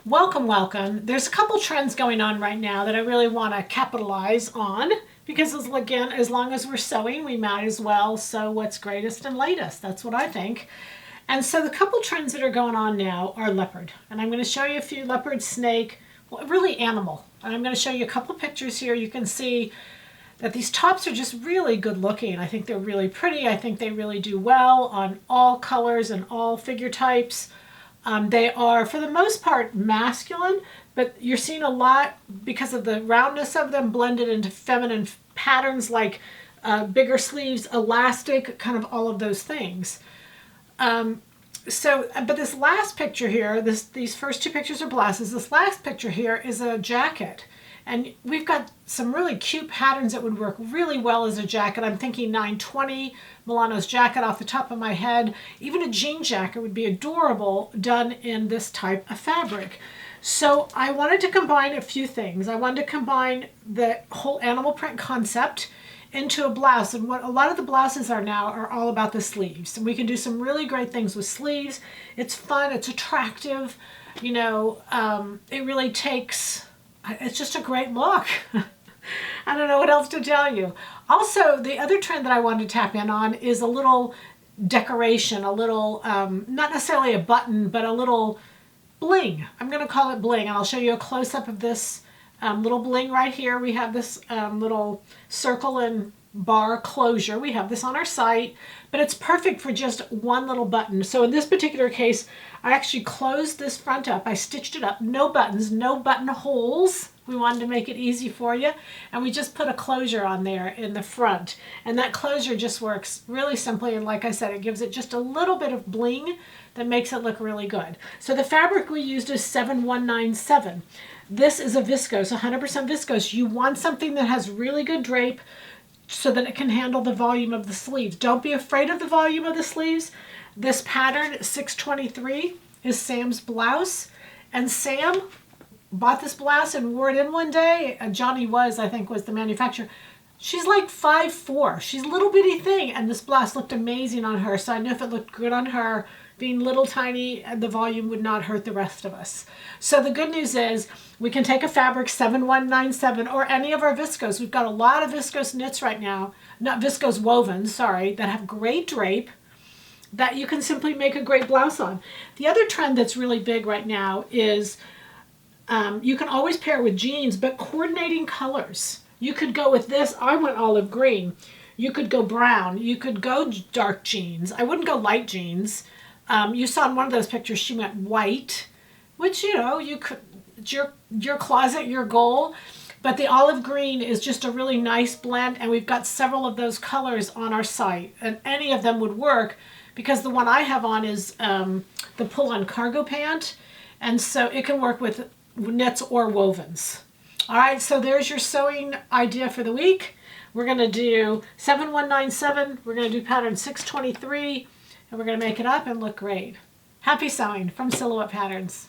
Welcome, welcome. There's a couple trends going on right now that I really want to capitalize on because again, as long as we're sewing, we might as well sew what's greatest and latest. That's what I think. And so the couple trends that are going on now are leopard. And I'm going to show you a few leopard, snake, well, really animal. And I'm going to show you a couple pictures here. You can see that these tops are just really good looking. I think they're really pretty. I think they really do well on all colors and all figure types. They are, for the most part, masculine, but you're seeing a lot, because of the roundness of them, blended into feminine patterns like bigger sleeves, elastic, kind of all of those things. But this last picture here, these first two pictures are blouses. This last picture here is a jacket. And we've got some really cute patterns that would work really well as a jacket. I'm thinking 920, Milano's jacket off the top of my head. Even a jean jacket would be adorable done in this type of fabric. So I wanted to combine a few things. I wanted to combine the whole animal print concept into a blouse. And what a lot of the blouses are now are all about the sleeves. And we can do some really great things with sleeves. It's fun, it's attractive. You know, it really takes... It's just a great look. I don't know what else to tell you. Also, the other trend that I wanted to tap in on is a little decoration, a little, not necessarily a button, but a little bling. I'm going to call it bling, and I'll show you a close-up of this little bling right here. We have this little circle and bar closure. We have this on our site, but it's perfect for just one little button. So in this particular case, I actually closed this front up. I stitched it up, no buttons, no button holes. We wanted to make it easy for you. And we just put a closure on there in the front. And that closure just works really simply. And like I said, it gives it just a little bit of bling that makes it look really good. So the fabric we used is 7197. This is a viscose, 100% viscose. You want something that has really good drape, so that it can handle the volume of the sleeves. Don't be afraid of the volume of the sleeves. This pattern, 623, is Sam's blouse. And Sam bought this blouse and wore it in one day. Johnny I think, was the manufacturer. She's like 5'4". She's a little bitty thing, and this blouse looked amazing on her. So I know if it looked good on her, being little tiny, the volume would not hurt the rest of us. So the good news is we can take a fabric 7197 or any of our viscose. We've got a lot of viscose knits right now, not Viscose Woven, sorry, that have great drape that you can simply make a great blouse on. The other trend that's really big right now is you can always pair with jeans, but coordinating colors. You could go with this. I went olive green. You could go brown. You could go dark jeans. I wouldn't go light jeans. You saw in one of those pictures she went white, which, you know, you could, it's your closet, your goal. But the olive green is just a really nice blend, and we've got several of those colors on our site, and any of them would work because the one I have on is the pull-on cargo pant, and so it can work with knits or wovens. All right, so there's your sewing idea for the week. We're going to do 7197, we're going to do pattern 623, and we're going to make it up and look great. Happy sewing from Silhouette Patterns.